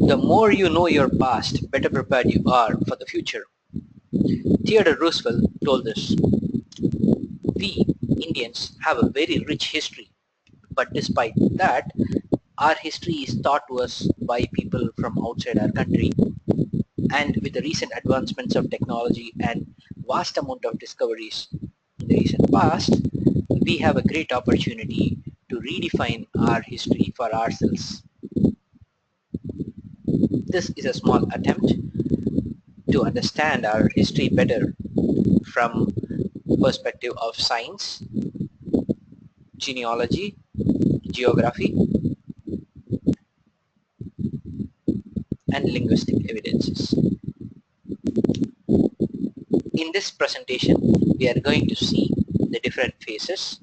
The more you know your past, better prepared you are for the future. Theodore Roosevelt told us, we Indians have a very rich history, but despite that, our history is taught to us by people from outside our country. And with the recent advancements of technology and vast amount of discoveries in the recent past, we have a great opportunity to redefine our history for ourselves. This is a small attempt to understand our history better from perspective of science, genealogy, geography, and linguistic evidences. In this presentation, we are going to see the different phases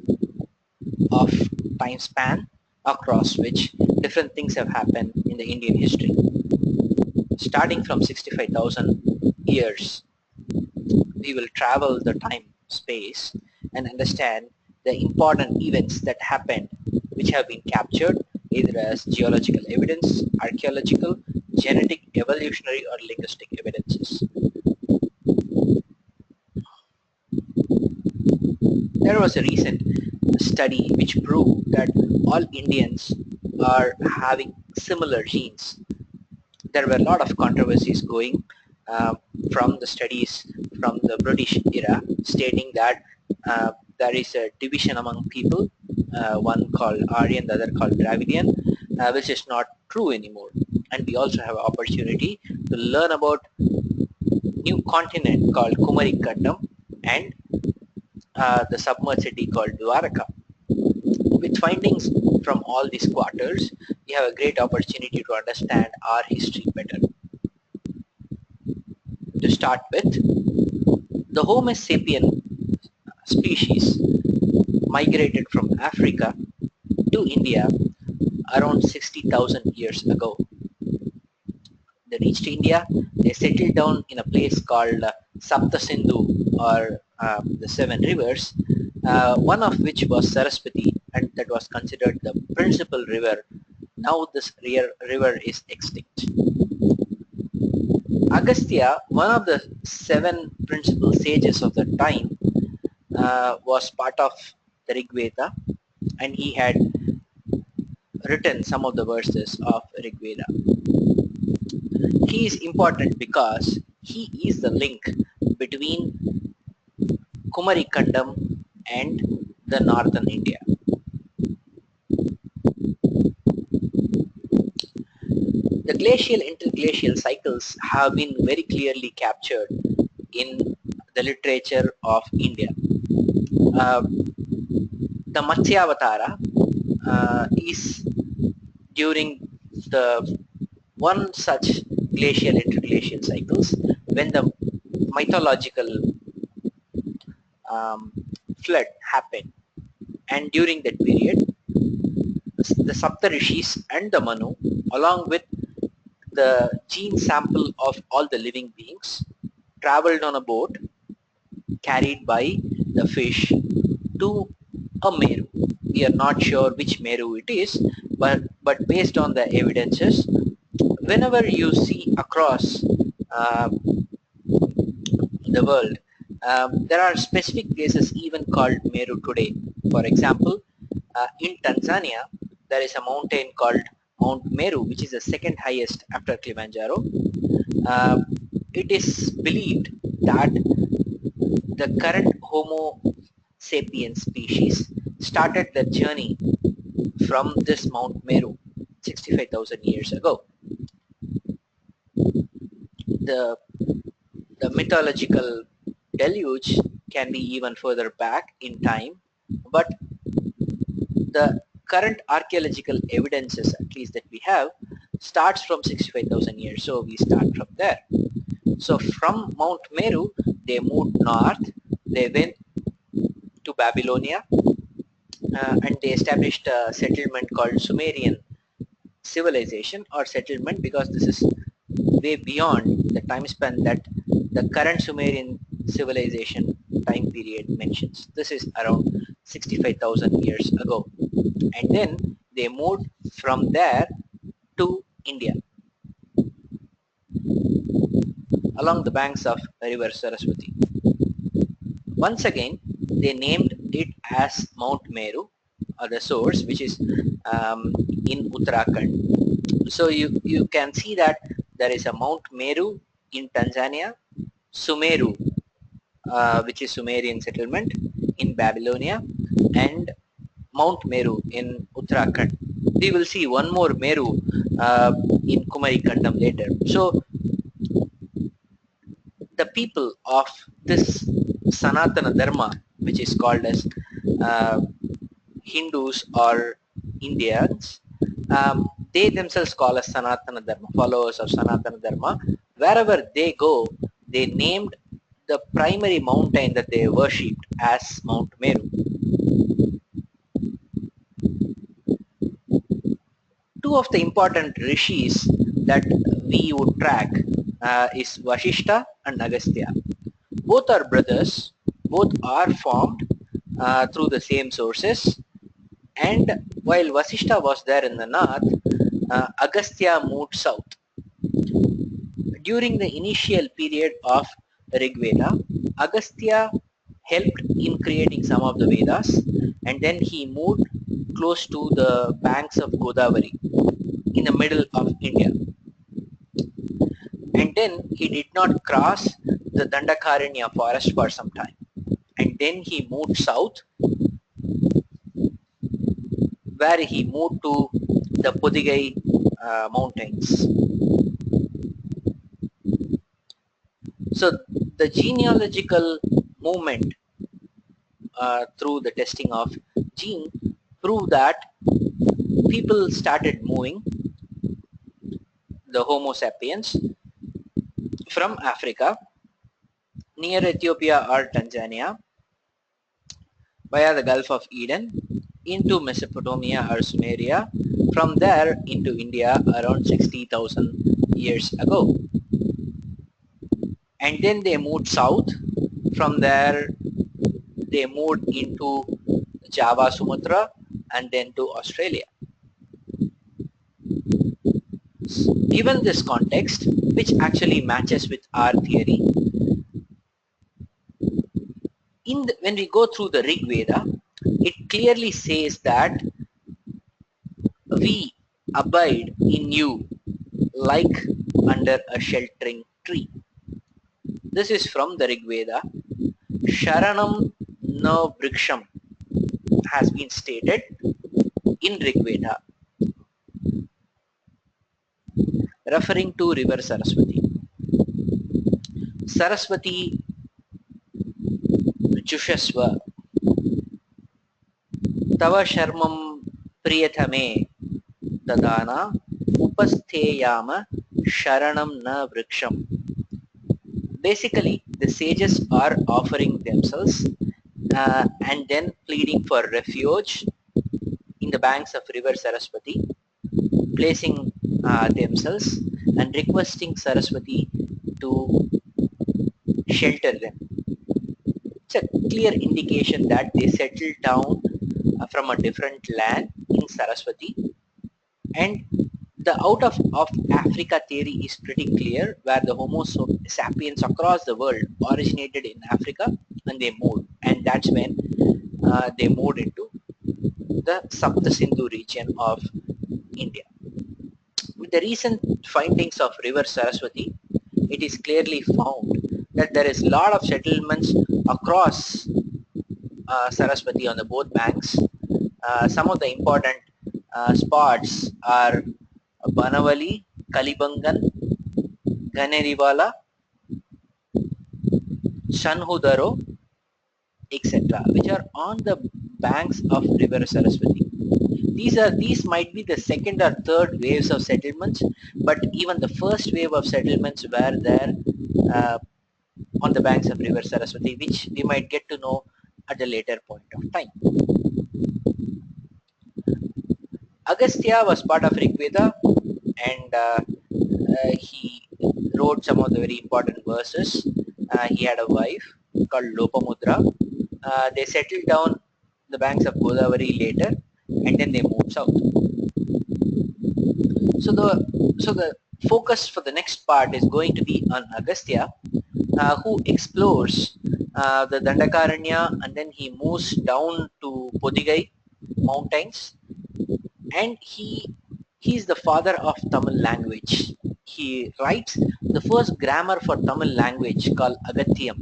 of time span across which different things have happened in the Indian history. Starting from 65,000 years, we will travel the time space and understand the important events that happened which have been captured either as geological evidence, archaeological, genetic, evolutionary or linguistic evidences. There was a recent study which proved that all Indians are having similar genes. There were a lot of controversies going uh, from the studies from the British era stating that there is a division among people, one called Aryan, the other called Dravidian, which is not true anymore. And we also have an opportunity to learn about new continent called Kumari Kandam and the submerged city called Dwaraka. With findings from all these quarters, we have a great opportunity to understand our history better. To start with, the Homo sapien species migrated from Africa to India around 60,000 years ago. They reached India, they settled down in a place called Sapta Sindhu or the seven rivers, one of which was Saraswati and that was considered the principal river. Now this river is extinct. Agastya, one of the seven principal sages of the time, was part of the Rig Veda and he had written some of the verses of Rig Veda. He is important because he is the link between Kumari Kandam and the northern India. The glacial interglacial cycles have been very clearly captured in the literature of India. The Matsyavatara is during the one such glacial interglacial cycles when the mythological um, flood happened, and during that period the Saptarishis and the Manu along with the gene sample of all the living beings traveled on a boat carried by the fish to a Meru. We are not sure which Meru it is, but based on the evidences, whenever you see across uh, the world, there are specific places even called Meru today. For example, in Tanzania, there is a mountain called Mount Meru, which is the second highest after Kilimanjaro. Uh, it is believed that the current Homo sapiens species started their journey from this Mount Meru 65,000 years ago. The, the mythological deluge can be even further back in time, but the current archaeological evidences, at least that we have, starts from 65,000 years. So we start from there. So from Mount Meru, they moved north. They went to Babylonia and they established a settlement called Sumerian civilization or settlement because this is way beyond the time span that the current Sumerian civilization time period mentions. This is around 65,000 years ago. And then they moved from there to India along the banks of river Saraswati. Once again, they named it as Mount Meru, or the source, which is in Uttarakhand. So you can see that there is a Mount Meru in Tanzania, Sumeru, which is Sumerian settlement in Babylonia, and Mount Meru in Uttarakhand. We will see one more Meru in Kumari Kandam later. So the people of this Sanatana Dharma, which is called as uh, Hindus or Indians, they themselves call us Sanatana Dharma, followers of Sanatana Dharma. Wherever they go, they named the primary mountain that they worshipped as Mount Meru. Two of the important rishis that we would track is Vashishta and Agastya. Both are brothers, both are formed through the same sources, and while Vasishta was there in the north, Agastya moved south. During the initial period of Rigveda, Agastya helped in creating some of the Vedas, and then he moved close to the banks of Godavari in the middle of India. And then he did not cross the Dandakaranya forest for some time. And then he moved south, where he moved to the Podigai mountains. So the genealogical movement through the testing of gene proved that people started moving, the Homo sapiens, from Africa near Ethiopia or Tanzania via the Gulf of Eden into Mesopotamia or Sumeria, from there into India around 60,000 years ago. And then they moved south. From there they moved into Java, Sumatra, and then to Australia. Given this context, which actually matches with our theory, when we go through the Rig Veda, it clearly says that we abide in you like under a sheltering tree. This is from the Rig Veda. Sharanam na vriksham has been stated in Rig Veda, referring to river Saraswati. Saraswati Jushasva Tava Sharmam Priyatame Dadana Upastheyama Sharanam na vriksham. Basically, the sages are offering themselves and then pleading for refuge in the banks of river Saraswati, placing themselves and requesting Saraswati to shelter them. It's a clear indication that they settled down from a different land in Saraswati, and the out of Africa theory is pretty clear, where the Homo sapiens across the world originated in Africa and they moved, and that's when they moved into the Sapta Sindhu region of India. With the recent findings of river Saraswati, it is clearly found that there is a lot of settlements across Saraswati on the both banks. Some of the important spots are Banavali, Kalibangan, Ganeriwala, Shanhudaro, etc., which are on the banks of river Saraswati. These might be the second or third waves of settlements, but even the first wave of settlements were there on the banks of river Saraswati, which we might get to know at a later point of time. Agastya was part of Rigveda, and he wrote some of the very important verses. He had a wife called Lopamudra. They settled down the banks of Godavari later, and then they moved south. So the focus for the next part is going to be on Agastya, who explores the Dandakaranya, and then he moves down to Podigai mountains, and he's the father of Tamil language. He writes the first grammar for Tamil language called Agathiyam.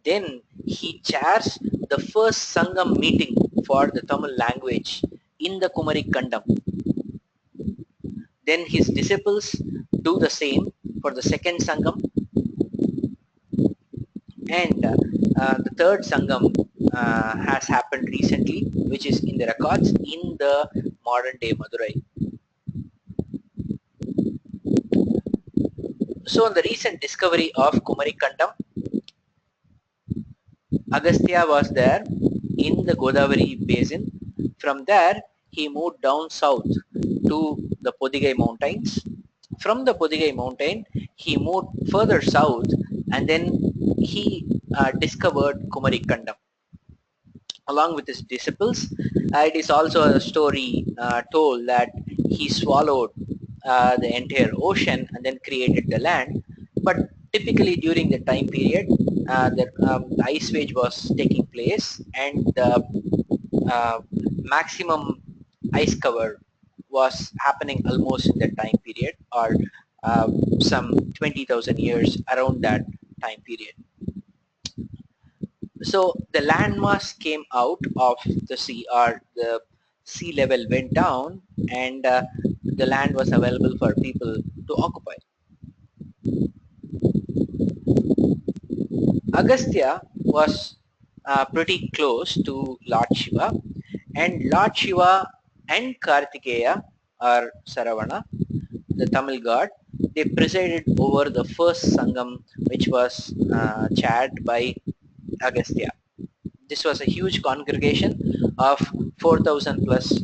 Then he chairs the first Sangam meeting for the Tamil language in the Kumari Kandam. Then his disciples do the same for the second Sangam, and the third Sangam has happened recently, which is in the records in the modern day Madurai. So in the recent discovery of Kumari Kandam, Agastya was there in the Godavari basin. From there, he moved down south to the Podigai mountains. From the Podigai mountain, he moved further south, and then he discovered Kumari Kandam along with his disciples. It is also a story told that he swallowed the entire ocean and then created the land. But typically during the time period, the ice age was taking place, and the maximum ice cover was happening almost in that time period, or some 20,000 years around that time period. So the landmass came out of the sea, or the sea level went down, and the land was available for people to occupy. Agastya was pretty close to Lord Shiva, and Lord Shiva and Kartikeya, or Saravana, the Tamil god, they presided over the first Sangam, which was chaired by Agastya. This was a huge congregation of 4,000 plus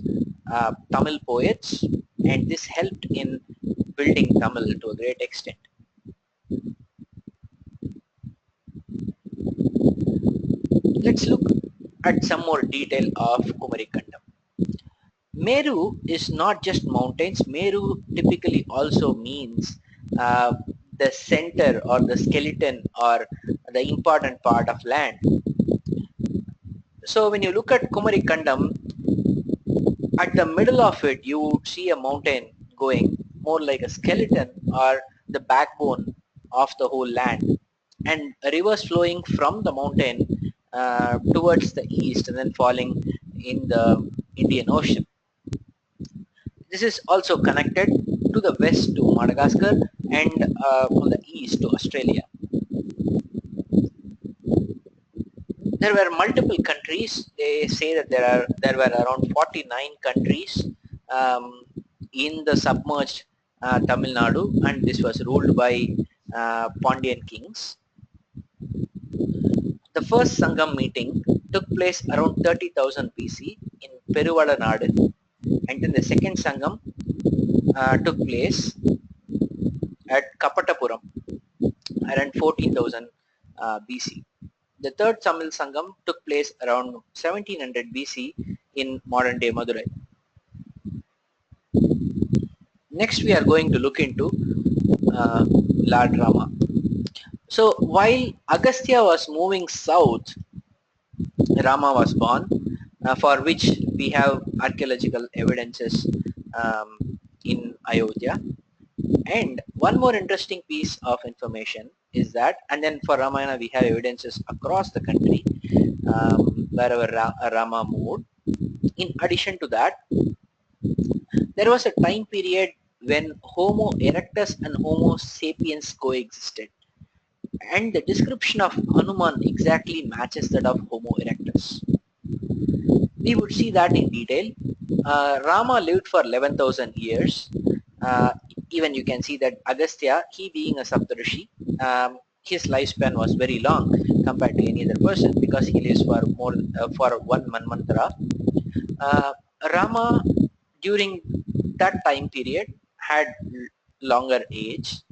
Tamil poets, and this helped in building Tamil to a great extent. Let's look at some more detail of Kumarikandam. Meru is not just mountains. Meru typically also means the center or the skeleton or the important part of land. So when you look at Kumarikandam, at the middle of it you would see a mountain going more like a skeleton or the backbone of the whole land, and rivers flowing from the mountain towards the east and then falling in the Indian Ocean. This is also connected to the west to Madagascar and on the east to Australia. There were multiple countries. They say that there were around 49 countries in the submerged Tamil Nadu, and this was ruled by Pandyan kings. The first Sangam meeting took place around 30,000 BC in Peruvala Nadu, and then the second Sangam took place at Kapatapuram around 14,000 BC. The third Tamil Sangam took place around 1700 BC in modern day Madurai. Next we are going to look into Lord Rama. So while Agastya was moving south, Rama was born, for which we have archaeological evidences in Ayodhya. And one more interesting piece of information is that, and then for Ramayana we have evidences across the country wherever Rama moved. In addition to that, there was a time period when Homo erectus and Homo sapiens coexisted, and the description of Hanuman exactly matches that of Homo erectus. We would see that in detail. Rama lived for 11,000 years. Even you can see that Agastya, he being a Saptarishi, his lifespan was very long compared to any other person because he lives for more for one manvantara. Rama during that time period had longer age,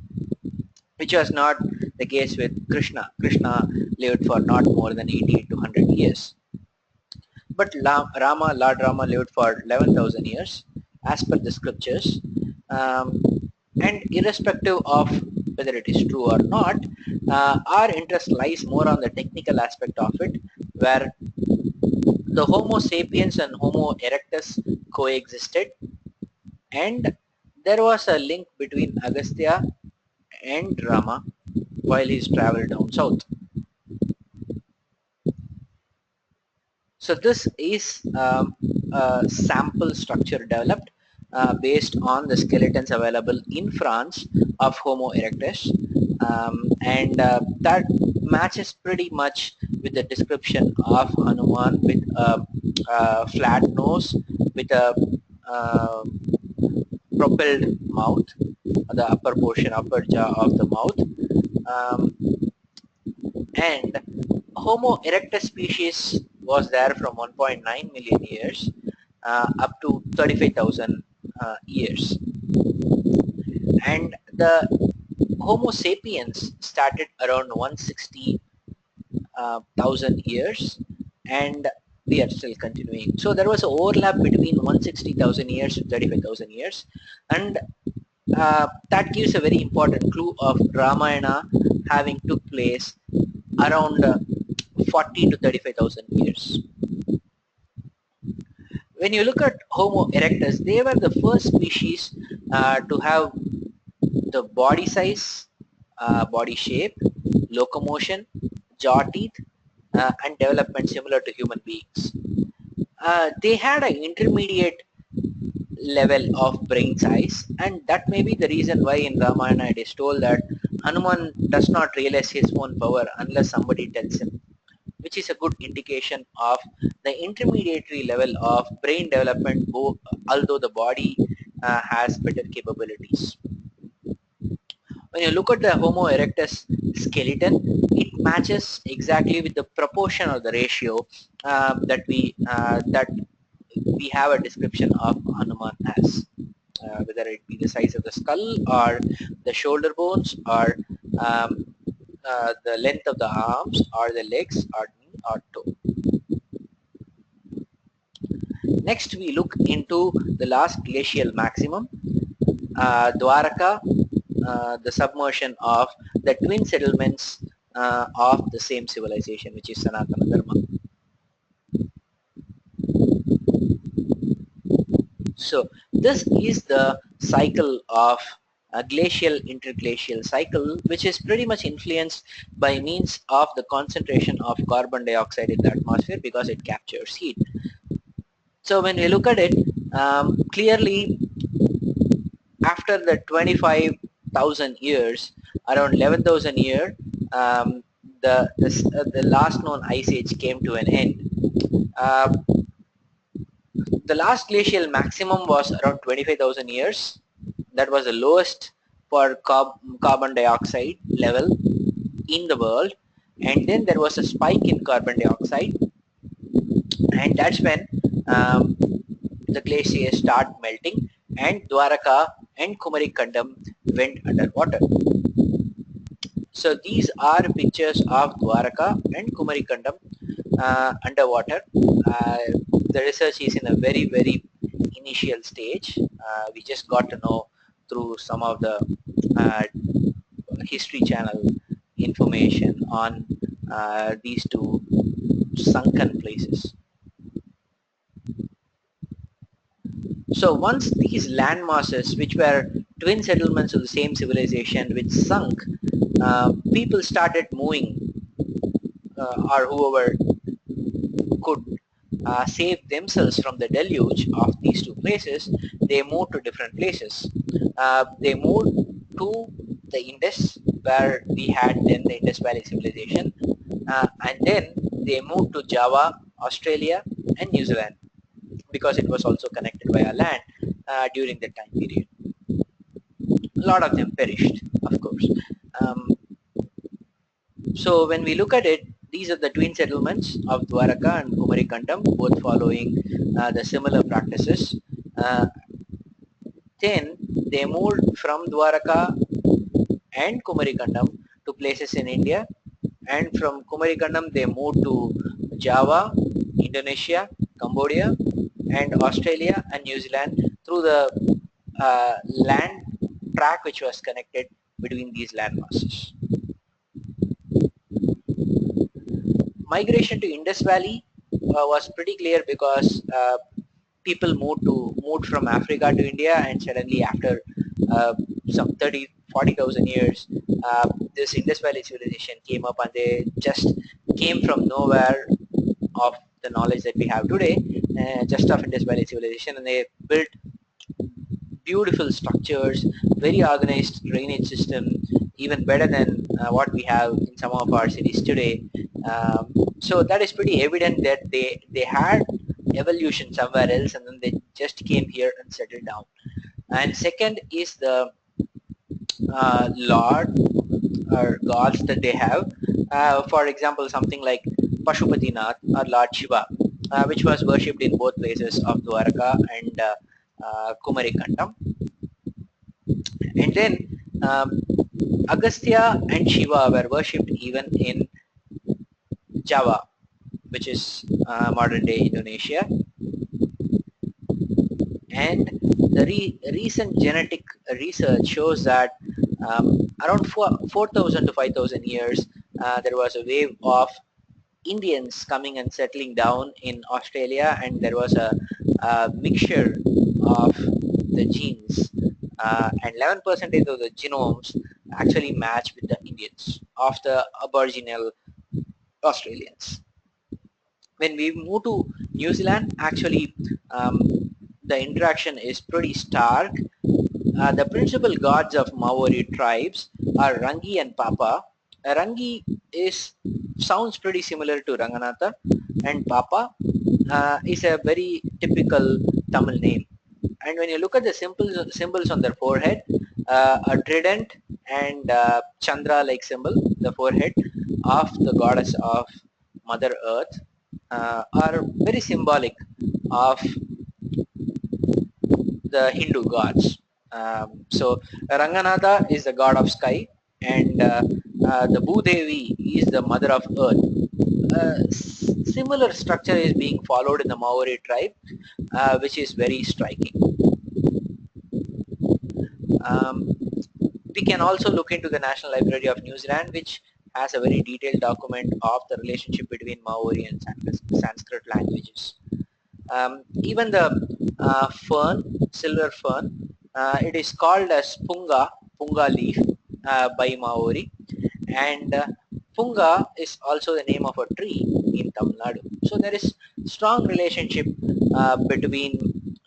which was not the case with Krishna. Krishna lived for not more than 80 to 100 years. But Lord Rama lived for 11,000 years as per the scriptures. Um, and irrespective of whether it is true or not, our interest lies more on the technical aspect of it, where the Homo sapiens and Homo erectus coexisted, and there was a link between Agastya and Rama while he's traveled down south. So this is a sample structure developed based on the skeletons available in France of Homo erectus, and that matches pretty much with the description of Hanuman with a flat nose, with a uh, propelled mouth, the upper portion, upper jaw of the mouth, um, and Homo erectus species was there from 1.9 million years up to 35,000 years. And the Homo sapiens started around 160,000 years, and we are still continuing. So there was an overlap between 160,000 years to 35,000 years, and that gives a very important clue of Ramayana having took place around 40 to 35,000 years. When you look at Homo erectus, they were the first species to have the body size, body shape, locomotion, jaw teeth, and development similar to human beings. They had an intermediate level of brain size, and that may be the reason why in Ramayana it is told that Hanuman does not realize his own power unless somebody tells him, which is a good indication of the intermediary level of brain development, although the body has better capabilities. When you look at the Homo erectus skeleton, it matches exactly with the proportion or the ratio that we have a description of Hanuman as. Whether it be the size of the skull or the shoulder bones or the length of the arms or the legs or knee or toe. Next, we look into the last glacial maximum, Dwaraka, the submersion of the twin settlements of the same civilization, which is Sanatana Dharma. So this is the cycle of a glacial interglacial cycle, which is pretty much influenced by means of the concentration of carbon dioxide in the atmosphere because it captures heat. So when we look at it, clearly after the 25,000 years, around 11,000 years, the last known ice age came to an end. The last glacial maximum was around 25,000 years. That was the lowest for carbon dioxide level in the world, and then there was a spike in carbon dioxide, and that's when the glaciers start melting and Dwaraka and Kumarikandam went underwater. So these are pictures of Dwaraka and Kumarikandam underwater. The research is in a very initial stage. We just got to know through some of the uh, History Channel information on these two sunken places. So once these land masses, which were twin settlements of the same civilization, which sunk, people started moving, or whoever could save themselves from the deluge of these two places, they moved to different places. They moved to the Indus, where we had then the Indus Valley civilization, and then they moved to Java, Australia, and New Zealand, because it was also connected via land during that time period. A lot of them perished, of course. So when we look at it, these are the twin settlements of Dwaraka and Kumarikandam, both following the similar practices. Uh, then they moved from Dwaraka and Kumarikandam to places in India, and from Kumarikandam they moved to Java, Indonesia, Cambodia, and Australia and New Zealand through the land track which was connected between these land masses. Migration to Indus Valley was pretty clear because people moved from Africa to India, and suddenly after some 40,000 years, this Indus Valley civilization came up, and they just came from nowhere of the knowledge that we have today, just of Indus Valley civilization, and they built beautiful structures, very organized drainage system, even better than what we have in some of our cities today. So that is pretty evident that they had evolution somewhere else, and then they just came here and settled down. And second is the lord or gods that they have. For example, something like Pashupatinath or Lord Shiva, which was worshipped in both places of Dwaraka and Kumarikandam. And then Agastya and Shiva were worshipped even in Java, which is modern day Indonesia. And the recent genetic research shows that around 4,000 to 5,000 years, there was a wave of Indians coming and settling down in Australia, and there was a mixture of the genes, and 11% of the genomes actually match with the Indians of the Aboriginal Australians. When we move to New Zealand, actually the interaction is pretty stark. The principal gods of Maori tribes are Rangi and Papa. Rangi sounds pretty similar to Ranganatha, and Papa is a very typical Tamil name. And when you look at the symbols on their forehead, a trident and Chandra-like symbol, the forehead of the goddess of Mother Earth, are very symbolic of the Hindu gods. So Ranganatha is the god of sky, and the Bhudevi is the mother of earth. Similar structure is being followed in the Maori tribe, which is very striking. We can also look into the National Library of New Zealand, which has a very detailed document of the relationship between Maori and Sanskrit languages. Even the fern, silver fern, it is called as punga leaf by Maori, and punga is also the name of a tree in Tamil Nadu. So there is strong relationship between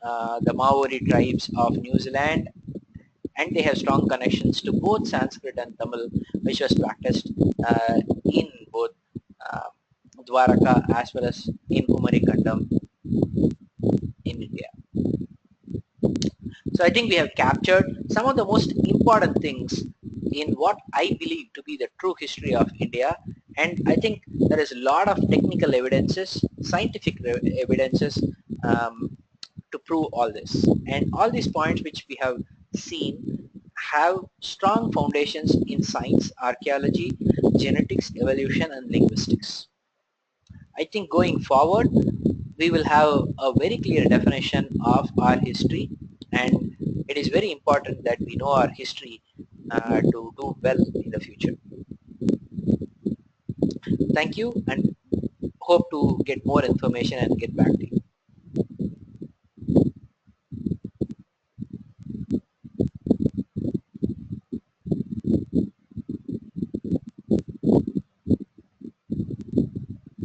the Maori tribes of New Zealand, and they have strong connections to both Sanskrit and Tamil, which was practiced in both uh, Dwaraka as well as in Kumarikandam in India. So I think we have captured some of the most important things in what I believe to be the true history of India, and I think there is a lot of technical evidences, scientific evidences to prove all this. And all these points which we have seen have strong foundations in science, archaeology, genetics, evolution, and linguistics. I think going forward, we will have a very clear definition of our history, and it is very important that we know our history to do well in the future. Thank you, and hope to get more information and get back to you.